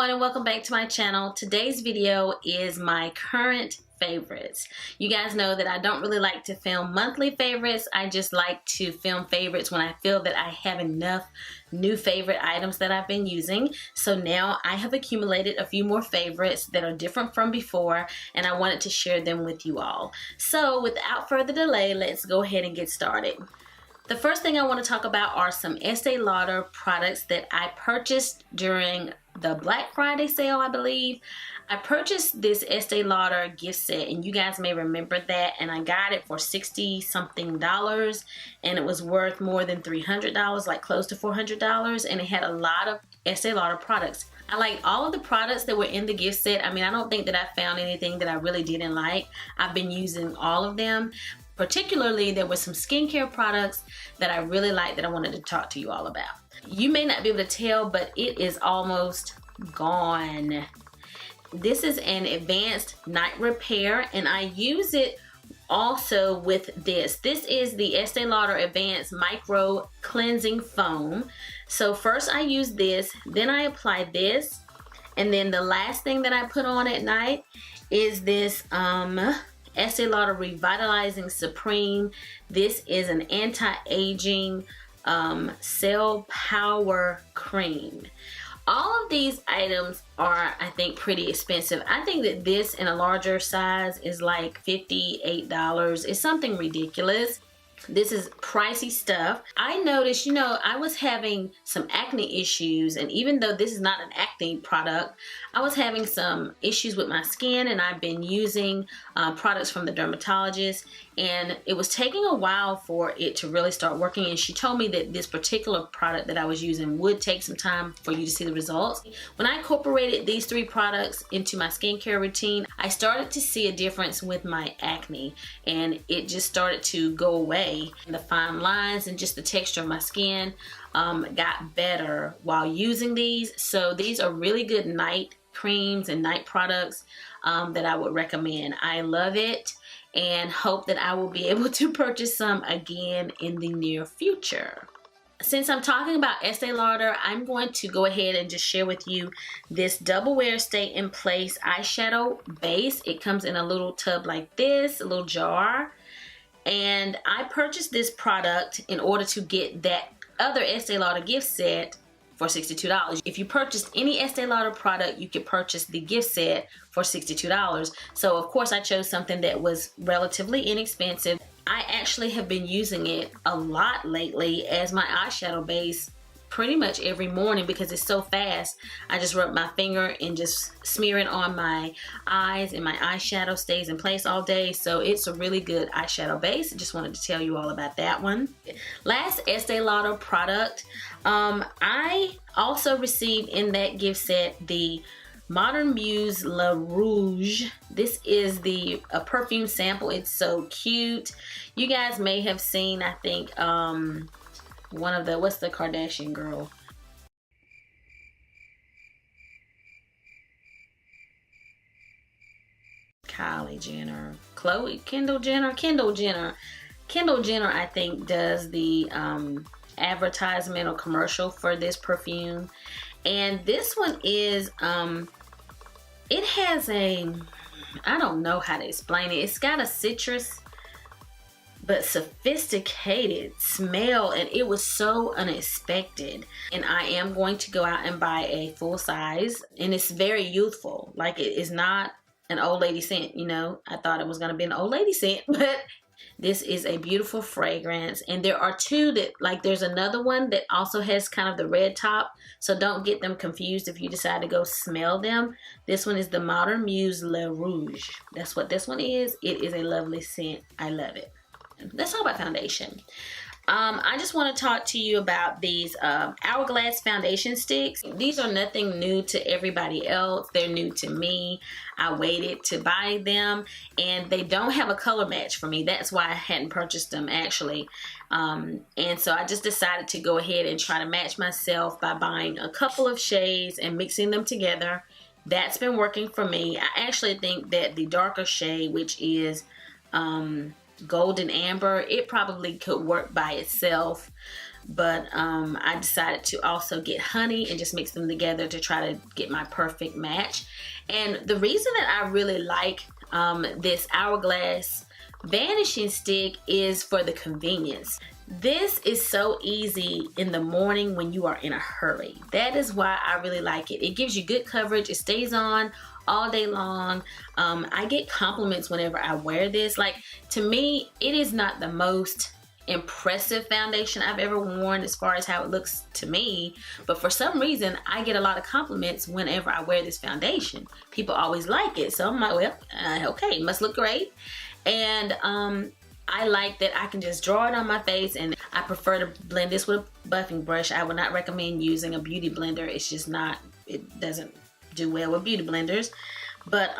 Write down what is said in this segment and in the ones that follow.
everyone, and welcome back to my channel. Today's video is my current favorites. You guys know that I don't really like to film monthly favorites. I just like to film favorites when I feel that I have enough new favorite items that I've been using. So now I have accumulated a few more favorites that are different from before, and I wanted to share them with you all. So without further delay, let's go ahead and get started. The first thing I want to talk about are some Estee Lauder products that I purchased during the Black Friday sale, I believe. I purchased this Estee Lauder gift set, and you guys may remember that, and I got it for $60-something, and it was worth more than $300, like close to $400, and it had a lot of Estee Lauder products. I liked all of the products that were in the gift set. I mean, I don't think that I found anything that I really didn't like. I've been using all of them. Particularly, there were some skincare products that I really liked that I wanted to talk to you all about. You may not be able to tell, but it is almost gone. This is an advanced night repair, and I use it also with this. This is the Estee Lauder Advanced Micro Cleansing Foam. So first I use this, then I apply this, and then the last thing that I put on at night is this Estee Lauder Revitalizing Supreme. This is an anti-aging cell power cream. All of these items are, I think, pretty expensive. I think that this in a larger size is like $58. It's something ridiculous. This is pricey stuff. I noticed, I was having some acne issues, and even though this is not an acne product, I was having some issues with my skin, and I've been using products from the dermatologist, and it was taking a while for it to really start working, and she told me that this particular product that I was using would take some time for you to see the results. When I incorporated these three products into my skincare routine, I started to see a difference with my acne, and it just started to go away. The fine lines and just the texture of my skin got better while using these. So these are really good night creams and night products that I would recommend. I love it and hope that I will be able to purchase some again in the near future. Since I'm talking about Estee Lauder, I'm going to go ahead and just share with you this Double Wear Stay in Place eyeshadow base. It comes in a little tub like this, a little jar. And I purchased this product in order to get that other Estee Lauder gift set for $62. If you purchased any Estee Lauder product, you could purchase the gift set for $62. So of course I chose something that was relatively inexpensive. I actually have been using it a lot lately as my eyeshadow base pretty much every morning because it's so fast. I just rub my finger and just smear it on my eyes, and my eyeshadow stays in place all day. So it's a really good eyeshadow base. I just wanted to tell you all about that one. Last Estee Lauder product, I also received in that gift set the Modern Muse Le Rouge. This is a perfume sample. It's so cute. You guys may have seen, I think, one of the, what's the Kardashian girl? Kylie Jenner, Kendall Jenner, I think, does the advertisement or commercial for this perfume. And this one is, it has I don't know how to explain it. It's got a citrus but sophisticated smell, and it was so unexpected. And I am going to go out and buy a full size, and it's very youthful. Like, it is not an old lady scent, I thought it was gonna be an old lady scent, but this is a beautiful fragrance. And there are two that, like, there's another one that also has kind of the red top, so don't get them confused if you decide to go smell them. This one is the Modern Muse Le Rouge. That's what this one is. It is a lovely scent. I love it. Let's talk about foundation. I just want to talk to you about these Hourglass foundation sticks. These are nothing new to everybody else. They're new to me. I waited to buy them, and they don't have a color match for me. That's why I hadn't purchased them, actually. And so I just decided to go ahead and try to match myself by buying a couple of shades and mixing them together. That's been working for me. I actually think that the darker shade, which is golden amber. It probably could work by itself, but I decided to also get honey and just mix them together to try to get my perfect match. And the reason that I really like this Hourglass vanishing stick is for the convenience. This is so easy in the morning when you are in a hurry. That is why I really like it. It gives you good coverage. It stays on all day long. I get compliments whenever I wear this. Like, to me, it is not the most impressive foundation I've ever worn as far as how it looks to me, but for some reason I get a lot of compliments whenever I wear this foundation. People always like it, so I'm like, well, okay, it must look great. And I like that I can just draw it on my face, and I prefer to blend this with a buffing brush. I would not recommend using a beauty blender. It's just not, it doesn't do well with beauty blenders. But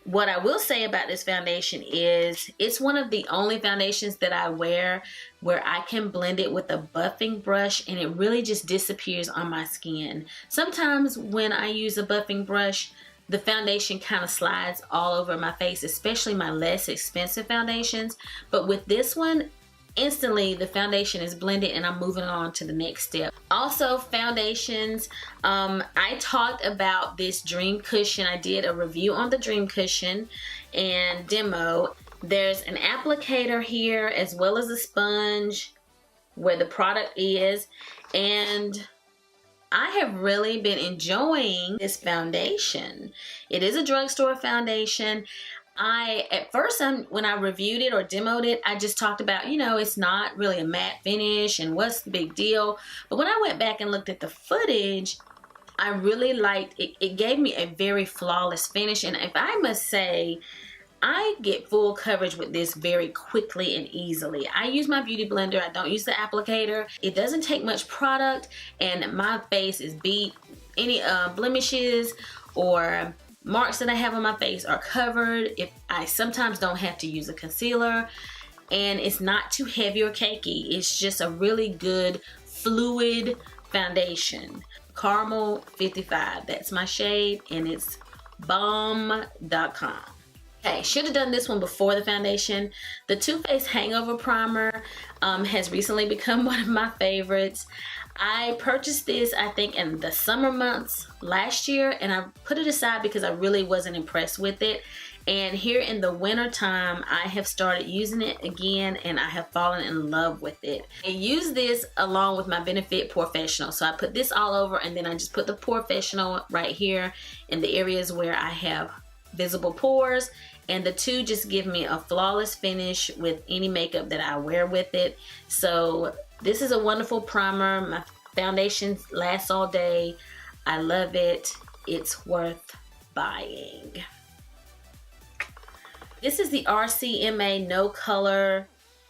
what I will say about this foundation is it's one of the only foundations that I wear where I can blend it with a buffing brush and it really just disappears on my skin. Sometimes when I use a buffing brush, the foundation kind of slides all over my face, especially my less expensive foundations. But with this one, instantly the foundation is blended and I'm moving on to the next step. Also, foundations, I talked about this Dream Cushion. I did a review on the Dream Cushion and demo. There's an applicator here as well as a sponge where the product is, and I have really been enjoying this foundation. It is a drugstore foundation. At first, when I reviewed it or demoed it, I just talked about, you know, it's not really a matte finish and what's the big deal. But when I went back and looked at the footage, I really liked it. It gave me a very flawless finish. And if I must say, I get full coverage with this very quickly and easily. I use my beauty blender. I don't use the applicator. It doesn't take much product, and my face is beat. Any blemishes or marks that I have on my face are covered. If I sometimes don't have to use a concealer, and it's not too heavy or cakey. It's just a really good fluid foundation. Caramel 55, that's my shade, and it's bomb.com. Okay, should have done this one before the foundation. The Too Faced Hangover Primer has recently become one of my favorites. I purchased this, I think, in the summer months last year, and I put it aside because I really wasn't impressed with it. And here in the winter time, I have started using it again, and I have fallen in love with it. I use this along with my Benefit Professional. So I put this all over, and then I just put the Professional right here in the areas where I have visible pores, and the two just give me a flawless finish with any makeup that I wear with it. So this is a wonderful primer. My foundation lasts all day. I love it. It's worth buying. This is the RCMA No Color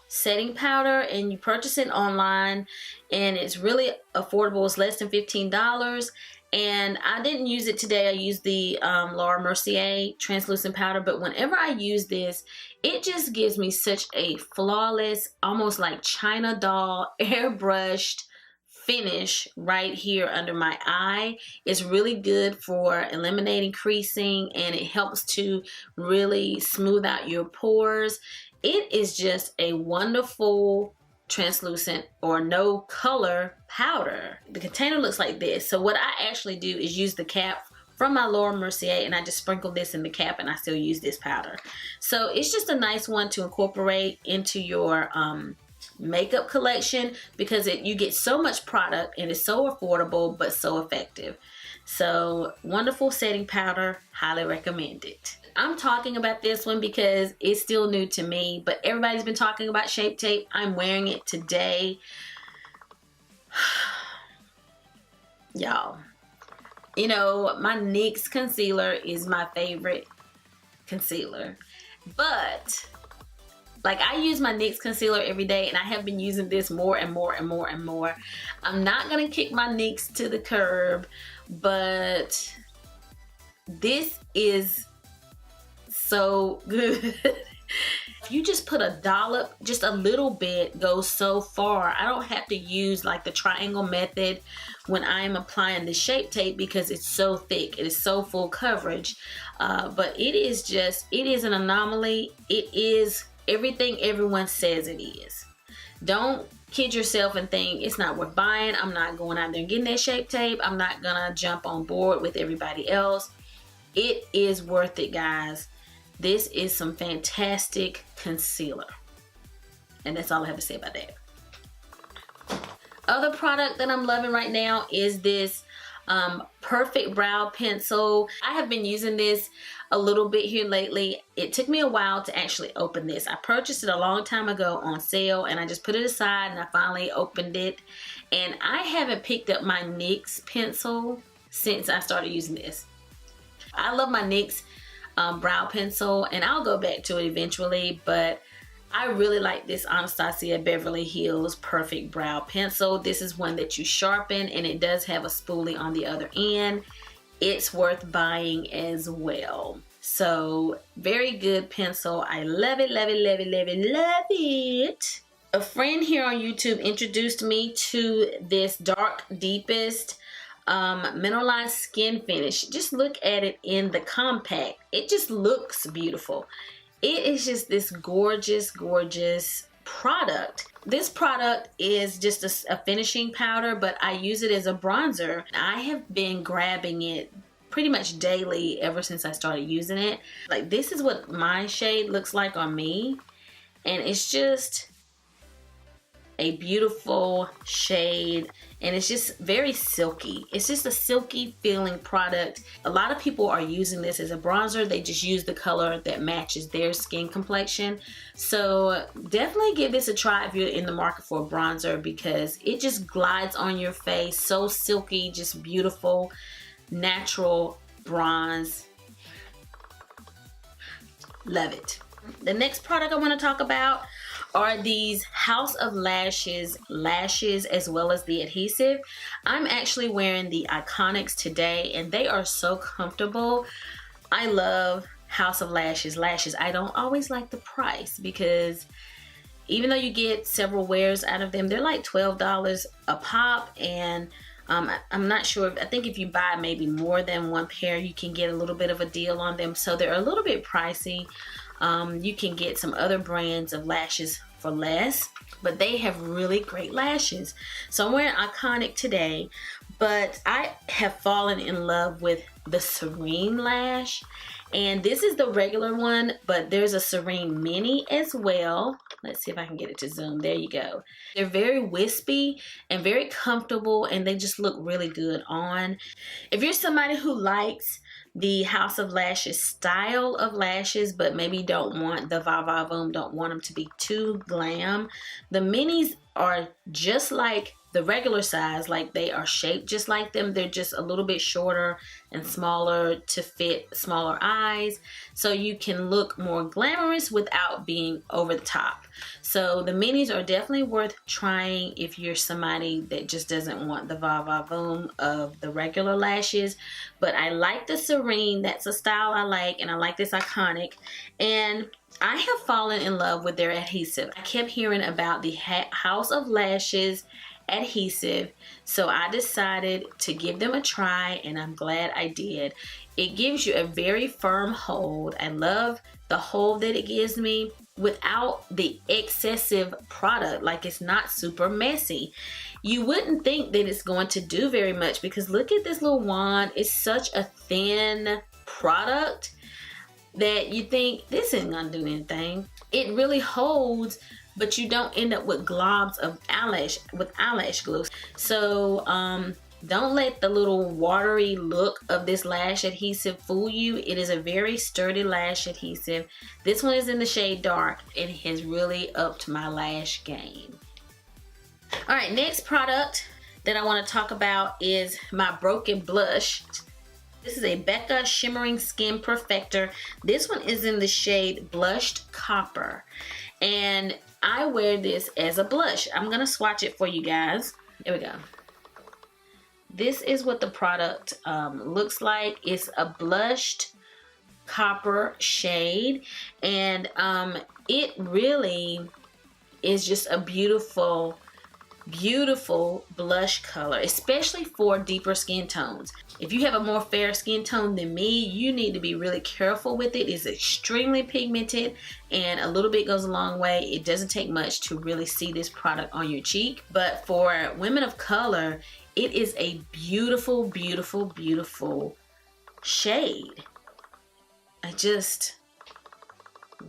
setting powder, and you purchase it online, and it's really affordable. It's less than $15. And I didn't use it today. I used the Laura Mercier translucent powder, but whenever I use this, it just gives me such a flawless, almost like China doll, airbrushed finish right here under my eye. It's really good for eliminating creasing, and it helps to really smooth out your pores. It is just a wonderful translucent or no color powder. The container looks like this. So what I actually do is use the cap from my Laura Mercier, and I just sprinkle this in the cap, and I still use this powder. So it's just a nice one to incorporate into your makeup collection, because you get so much product and it's so affordable but so effective. So wonderful setting powder, highly recommend it. I'm talking about this one because it's still new to me, but everybody's been talking about Shape Tape. I'm wearing it today. Y'all, you know, my NYX concealer is my favorite concealer, but like, I use my NYX concealer every day, and I have been using this more and more and more and more. I'm not gonna kick my NYX to the curb, but this is so good. If you just put a dollop, just a little bit goes so far. I don't have to use like the triangle method when I am applying the Shape Tape because it's so thick. It is so full coverage. But it is an anomaly. It is everything everyone says it is. Don't kid yourself and think it's not worth buying. I'm not going out there and getting that Shape Tape. I'm not gonna jump on board with everybody else. It is worth it, guys. This is some fantastic concealer. And that's all I have to say about that. Other product that I'm loving right now is this Perfect Brow Pencil. I have been using this a little bit here lately. It took me a while to actually open this. I purchased it a long time ago on sale and I just put it aside and I finally opened it. And I haven't picked up my NYX pencil since I started using this. I love my NYX brow pencil and I'll go back to it eventually, but I really like this Anastasia Beverly Hills Perfect Brow Pencil. This is one that you sharpen and it does have a spoolie on the other end. It's worth buying as well. So very good pencil. I love it, love it, love it, love it, love it. A friend here on YouTube introduced me to this Dark Deepest mineralized skin finish. Just look at it in the compact. It just looks beautiful. It is just this gorgeous, gorgeous product. This product is just a finishing powder, but I use it as a bronzer. I have been grabbing it pretty much daily ever since I started using it. Like, this is what my shade looks like on me, and it's just a beautiful shade, and it's just very silky. It's just a silky feeling product. A lot of people are using this as a bronzer. They just use the color that matches their skin complexion. So definitely give this a try if you're in the market for a bronzer, because it just glides on your face. So silky, just beautiful, natural bronze. Love it. The next product I want to talk about are these House of Lashes lashes, as well as the adhesive. I'm actually wearing the Iconics today and they are so comfortable. I love House of Lashes lashes. I don't always like the price, because even though you get several wears out of them, they're like $12 a pop, and I'm not sure. I think if you buy maybe more than one pair, you can get a little bit of a deal on them. So they're a little bit pricey. You can get some other brands of lashes for less, but they have really great lashes. So I'm wearing Iconic today, but I have fallen in love with the Serene lash. And this is the regular one, but there's a Serene Mini as well. Let's see if I can get it to zoom. There you go. They're very wispy and very comfortable, and they just look really good on. If you're somebody who likes the House of Lashes style of lashes, but maybe don't want the va-va-voom, don't want them to be too glam, the minis are just like the regular size. Like, they are shaped just like them. They're just a little bit shorter and smaller to fit smaller eyes, so you can look more glamorous without being over the top. So the minis are definitely worth trying if you're somebody that just doesn't want the va-va-voom of the regular lashes. But I like the Serene. That's a style I like, and I like this Iconic, and I have fallen in love with their adhesive. I kept hearing about the House of Lashes adhesive, so I decided to give them a try, and I'm glad I did. It gives you a very firm hold. I love the hold that it gives me without the excessive product. Like, it's not super messy. You wouldn't think that it's going to do very much, because look at this little wand. It's such a thin product that you think this isn't gonna do anything. It really holds, but you don't end up with globs of eyelash glue. So don't let the little watery look of this lash adhesive fool you. It is a very sturdy lash adhesive. This one is in the shade Dark, and it has really upped my lash game. All right, next product that I want to talk about is my Broken Blush. This is a Becca Shimmering Skin Perfector. This one is in the shade Blushed Copper, and I wear this as a blush. I'm going to swatch it for you guys. Here we go. This is what the product looks like. It's a blushed copper shade, and it really is just a beautiful beautiful blush color, especially for deeper skin tones. If you have a more fair skin tone than me, you need to be really careful with it. It's extremely pigmented and a little bit goes a long way. It doesn't take much to really see this product on your cheek. But for women of color, it is a beautiful, beautiful, beautiful shade. I just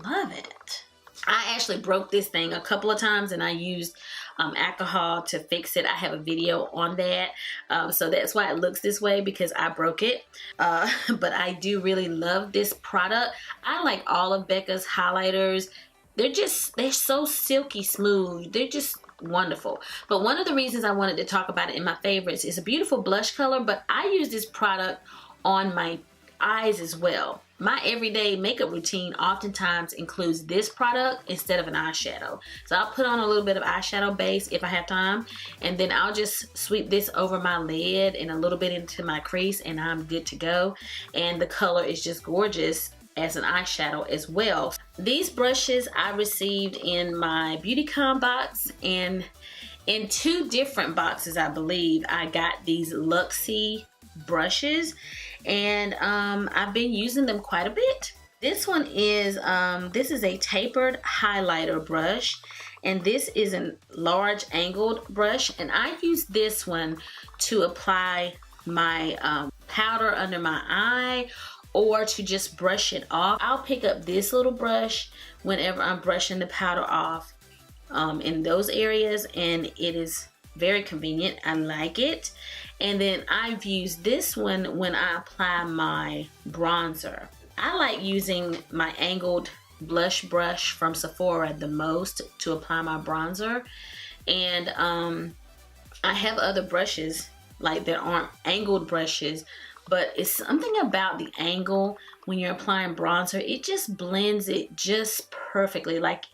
love it. I actually broke this thing a couple of times and I used alcohol to fix it. I have a video on that. So that's why it looks this way, because I broke it. But I do really love this product. I like all of Becca's highlighters. They're so silky smooth. They're just wonderful. But one of the reasons I wanted to talk about it in my favorites is a beautiful blush color, but I use this product on my eyes as well. My everyday makeup routine oftentimes includes this product instead of an eyeshadow. So I'll put on a little bit of eyeshadow base if I have time, and then I'll just sweep this over my lid and a little bit into my crease and I'm good to go. And the color is just gorgeous as an eyeshadow as well. These brushes I received in my Beautycon box, and in 2 different boxes I believe I got these Luxie brushes, and I've been using them quite a bit. This one is this is a tapered highlighter brush, and this is a large angled brush, and I use this one to apply my powder under my eye or to just brush it off. I'll pick up this little brush whenever I'm brushing the powder off in those areas, and it is very convenient. I like it. And then I've used this one when I apply my bronzer. I like using my angled blush brush from Sephora the most to apply my bronzer. And I have other brushes like that aren't angled brushes, but it's something about the angle when you're applying bronzer. It just blends it just perfectly. Like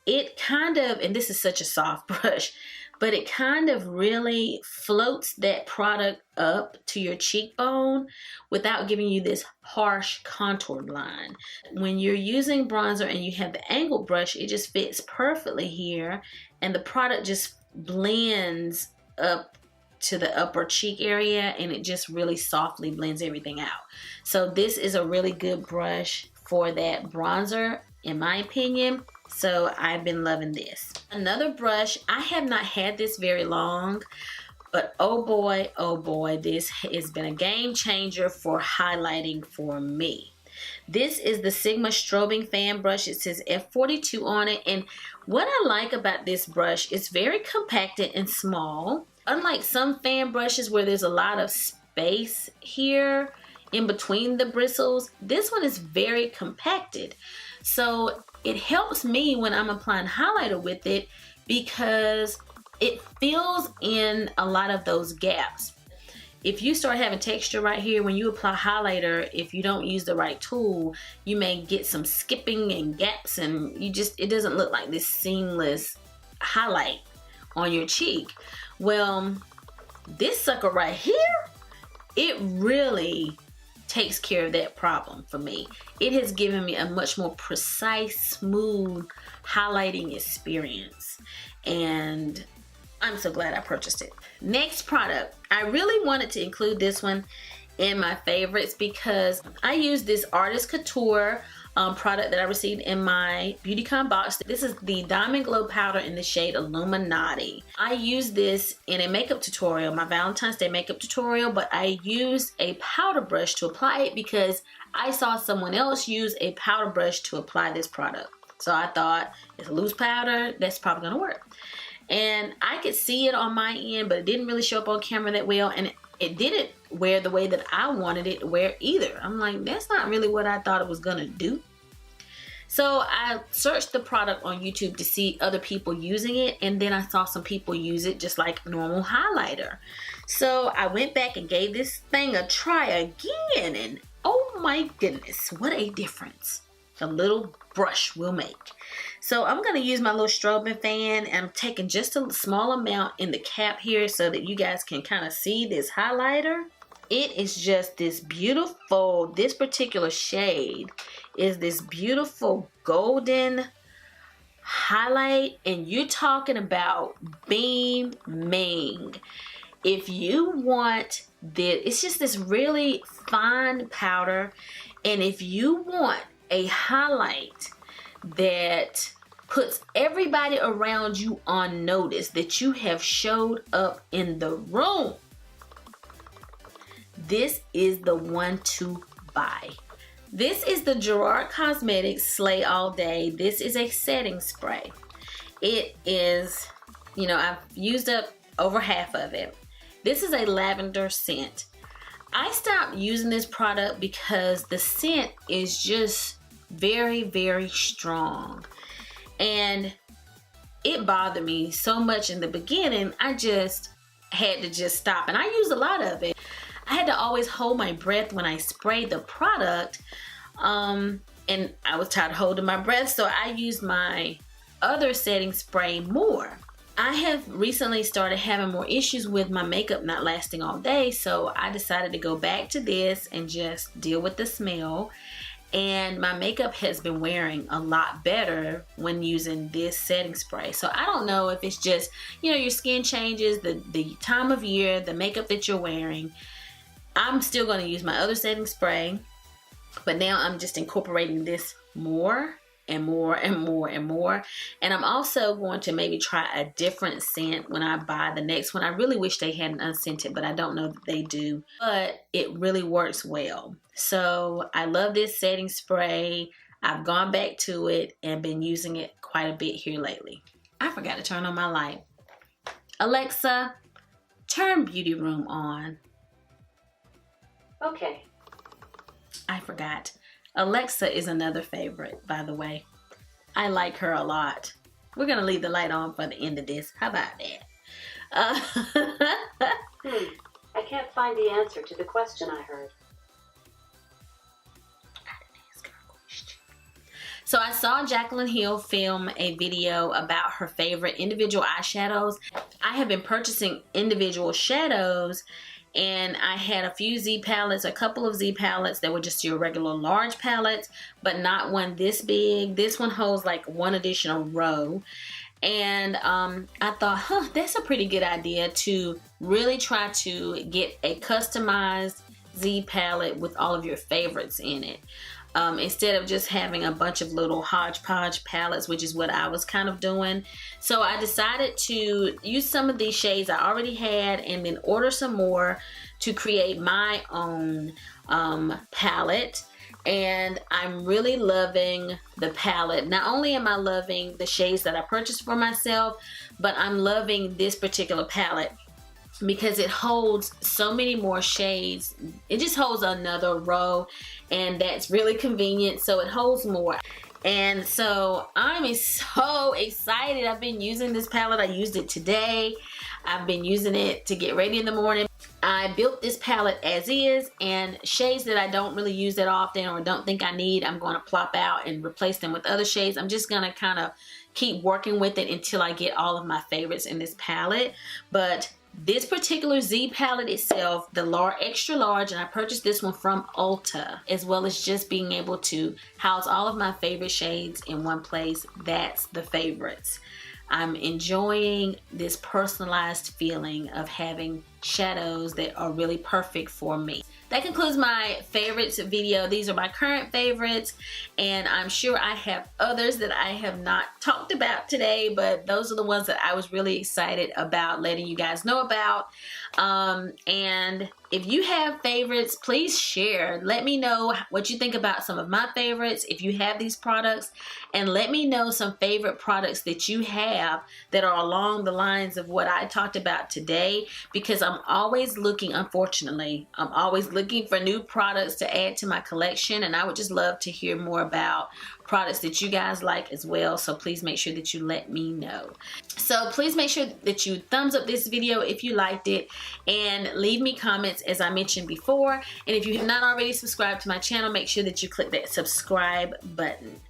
it kind of, and this is such a soft brush, but it kind of really floats that product up to your cheekbone without giving you this harsh contoured line. When you're using bronzer and you have the angled brush, it just fits perfectly here, and the product just blends up to the upper cheek area, and it just really softly blends everything out. So this is a really good brush for that bronzer, in my opinion. So I've been loving this. Another brush, I have not had this very long, but oh boy, this has been a game changer for highlighting for me. This is the Sigma Strobing Fan Brush. It says F42 on it, and what I like about this brush, it's very compacted and small. Unlike some fan brushes where there's a lot of space here in between the bristles, this one is very compacted. So it helps me when I'm applying highlighter with it because it fills in a lot of those gaps. If you start having texture right here when you apply highlighter, if you don't use the right tool, you may get some skipping and gaps, and it doesn't look like this seamless highlight on your cheek. Well, this sucker right here, it really takes care of that problem for me. It has given me a much more precise, smooth highlighting experience, and I'm so glad I purchased it. Next product, I really wanted to include this one in my favorites because I use this Artist Couture product that I received in my Beautycon box. This is the Diamond Glow Powder in the shade Illuminati. I use this in a makeup tutorial, my Valentine's Day makeup tutorial, but I used a powder brush to apply it because I saw someone else use a powder brush to apply this product. So I thought, it's a loose powder, that's probably gonna work. And I could see it on my end, but it didn't really show up on camera that well, and it didn't wear the way that I wanted it to wear either. I'm like, that's not really what I thought it was gonna do. So I searched the product on YouTube to see other people using it, and then I saw some people use it just like normal highlighter. So I went back and gave this thing a try again, and oh my goodness, what a difference a little brush will make. So I'm going to use my little strobing fan, and I'm taking just a small amount in the cap here so that you guys can kind of see this highlighter. It is just this beautiful, this particular shade is this beautiful golden highlight, and you're talking about beaming. If you want this, it's just this really fine powder, and if you want a highlight that puts everybody around you on notice that you have showed up in the room, this is the one to buy. This is the Gerard Cosmetics Slay All Day. This is a setting spray. It is, you know, I've used up over half of it. This is a lavender scent. I stopped using this product because the scent is just very, very strong. And it bothered me so much in the beginning, I just had to just stop. And I used a lot of it. I had to always hold my breath when I sprayed the product, and I was tired of holding my breath, so I used my other setting spray more. I have recently started having more issues with my makeup not lasting all day, so I decided to go back to this and just deal with the smell. And my makeup has been wearing a lot better when using this setting spray. So I don't know if it's just, you know, your skin changes, the time of year, the makeup that you're wearing. I'm still going to use my other setting spray, but now I'm just incorporating this more and more and more and more. And I'm also going to maybe try a different scent when I buy the next one. I really wish they had an unscented, but I don't know that they do. But it really works well. So I love this setting spray. I've gone back to it and been using it quite a bit here lately. I forgot to turn on my light. Alexa, turn Beauty Room on. Okay. I forgot. Alexa is another favorite, by the way. I like her a lot. We're going to leave the light on for the end of this. How about that? I can't find the answer to the question I heard. I didn't ask her a question. So I saw Jaclyn Hill film a video about her favorite individual eyeshadows. I have been purchasing individual shadows, and I had a few Z palettes, a couple of Z palettes that were just your regular large palettes, but not one this big. This one holds like one additional row. And I thought, that's a pretty good idea to really try to get a customized Z palette with all of your favorites in it. Instead of just having a bunch of little hodgepodge palettes, which is what I was kind of doing. So I decided to use some of these shades I already had and then order some more to create my own palette. And I'm really loving the palette. Not only am I loving the shades that I purchased for myself, but I'm loving this particular palette because it holds so many more shades. It just holds another row, and that's really convenient, so it holds more. And so I'm so excited. I've been using this palette. I used it today. I've been using it to get ready in the morning. I built this palette as is, and shades that I don't really use that often or don't think I need, I'm going to plop out and replace them with other shades. I'm just going to kind of keep working with it until I get all of my favorites in this palette. But this particular Z palette itself, the extra large, and I purchased this one from Ulta, as well as just being able to house all of my favorite shades in one place. That's the favorites. I'm enjoying this personalized feeling of having shadows that are really perfect for me. That concludes my favorites video. These are my current favorites, and I'm sure I have others that I have not talked about today, but those are the ones that I was really excited about letting you guys know about. And if you have favorites, please share. Let me know what you think about some of my favorites if you have these products, and let me know some favorite products that you have that are along the lines of what I talked about today, because I'm always looking, unfortunately, I'm always looking for new products to add to my collection, and I would just love to hear more about products that you guys like as well. So please make sure that you let me know. So please make sure that you thumbs up this video if you liked it, and leave me comments as I mentioned before. And if you have not already subscribed to my channel, make sure that you click that subscribe button.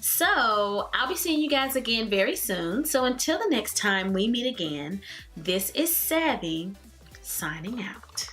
So I'll be seeing you guys again very soon. So until the next time we meet again, this is Savvy signing out.